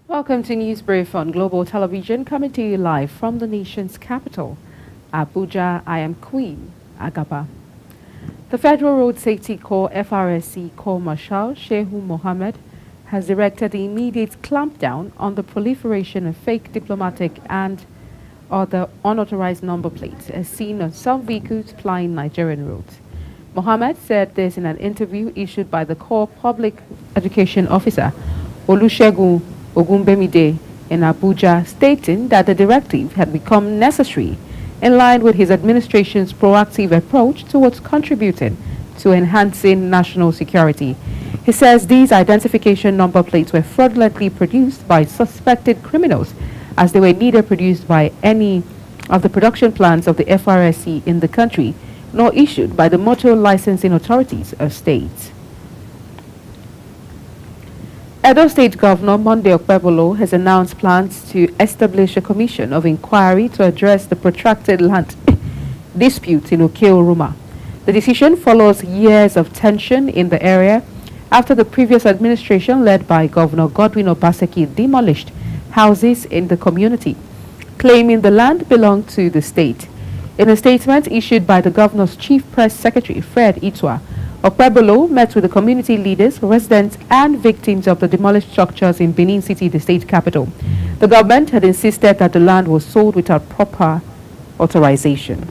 Welcome to News Brief on Global Television, coming to you live from the nation's capital, Abuja. I am Queen Agaba. The Federal Road Safety Corps FRSC Corps Marshal Shehu Mohammed has directed the immediate clampdown on the proliferation of fake diplomatic and other unauthorized number plates as seen on some vehicles plying Nigerian roads. Mohammed said this in an interview issued by the Corps Public Education Officer Olusegun Ogunbemide in Abuja, stating that the directive had become necessary in line with his administration's proactive approach towards contributing to enhancing national security. He says these identification number plates were fraudulently produced by suspected criminals as they were neither produced by any of the production plants of the FRSC in the country nor issued by the motor licensing authorities of states. Edo State Governor Monday Okpebholo has announced plans to establish a commission of inquiry to address the protracted land dispute in Oke-Oroma. The decision follows years of tension in the area after the previous administration led by Governor Godwin Obaseki demolished houses in the community, claiming the land belonged to the state. In a statement issued by the governor's chief press secretary, Fred Itwa, Okpebholo met with the community leaders, residents, and victims of the demolished structures in Benin City, the state capital. The government had insisted that the land was sold without proper authorization.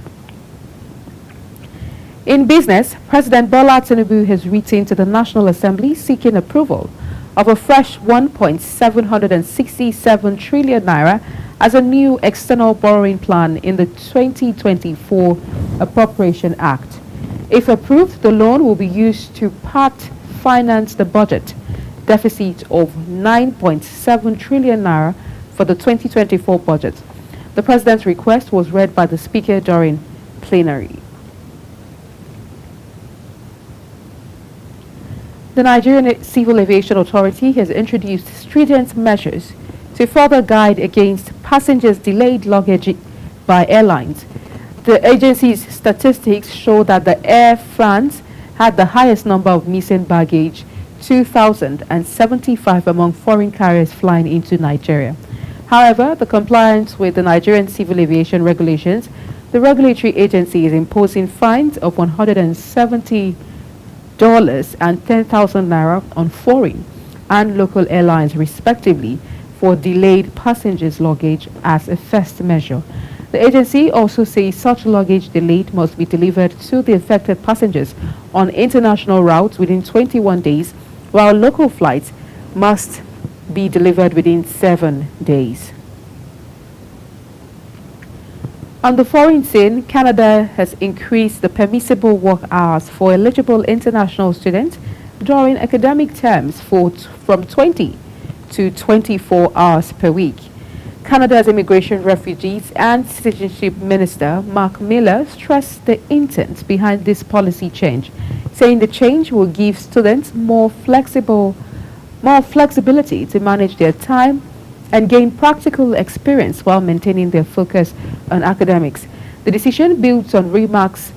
In business, President Bola Tinubu has written to the National Assembly seeking approval of a fresh 1.767 trillion naira as a new external borrowing plan in the 2024 Appropriation Act. If approved, the loan will be used to part finance the budget deficit of 9.7 trillion naira for the 2024 budget. The president's request was read by the speaker during plenary. The Nigerian Civil Aviation Authority has introduced stringent measures to further guide against passengers' delayed luggage by airlines. The agency's statistics show that the Air France had the highest number of missing baggage, 2,075 among foreign carriers flying into Nigeria. However, the compliance with the Nigerian Civil Aviation regulations, the regulatory agency is imposing fines of $170 and 10,000 naira on foreign and local airlines respectively for delayed passengers' luggage as a first measure. The agency also says such luggage delayed must be delivered to the affected passengers on international routes within 21 days, while local flights must be delivered within 7 days. On the foreign scene, Canada has increased the permissible work hours for eligible international students during academic terms from 20 to 24 hours per week. Canada's Immigration, Refugees and Citizenship Minister Mark Miller stressed the intent behind this policy change, saying the change will give students more flexibility to manage their time and gain practical experience while maintaining their focus on academics. The decision builds on remarks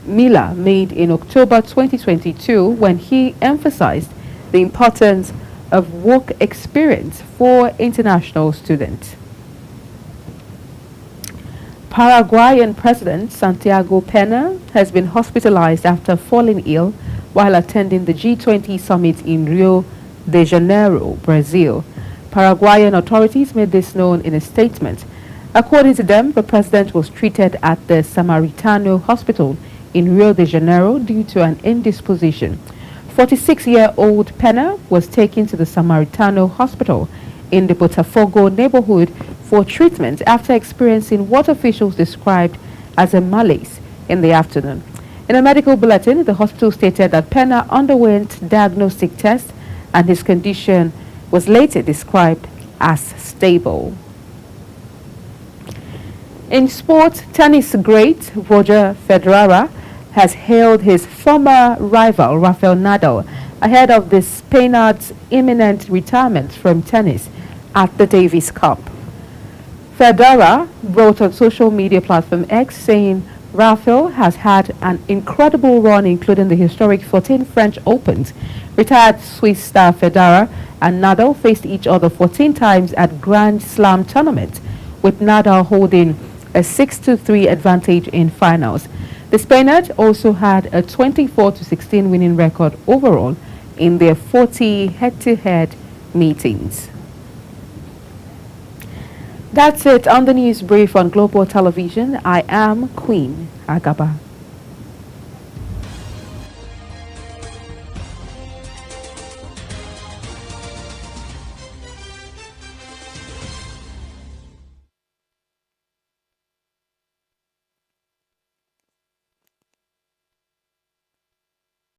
Miller made in October 2022 when he emphasized the importance of work experience for international students. Paraguayan President Santiago Pena has been hospitalized after falling ill while attending the G20 summit in Rio de Janeiro, Brazil. Paraguayan authorities made this known in a statement. According to them, the president was treated at the Samaritano Hospital in Rio de Janeiro due to an indisposition. 46-year-old Pena was taken to the Samaritano Hospital in the Botafogo neighborhood for treatment after experiencing what officials described as a malaise in the afternoon. In a medical bulletin, the hospital stated that Pena underwent diagnostic tests and his condition was later described as stable. In sport, tennis great Roger Federer has hailed his former rival Rafael Nadal ahead of the Spaniard's imminent retirement from tennis at the Davis Cup. Federer wrote on social media platform X saying Rafael has had an incredible run including the historic 14 French Opens. Retired Swiss star Federer and Nadal faced each other 14 times at Grand Slam tournament, with Nadal holding a 6-3 advantage in finals. The Spaniard also had a 24-16 winning record overall in their 40 head-to-head meetings. That's it on the news brief on Global Television. I am Queen Agaba.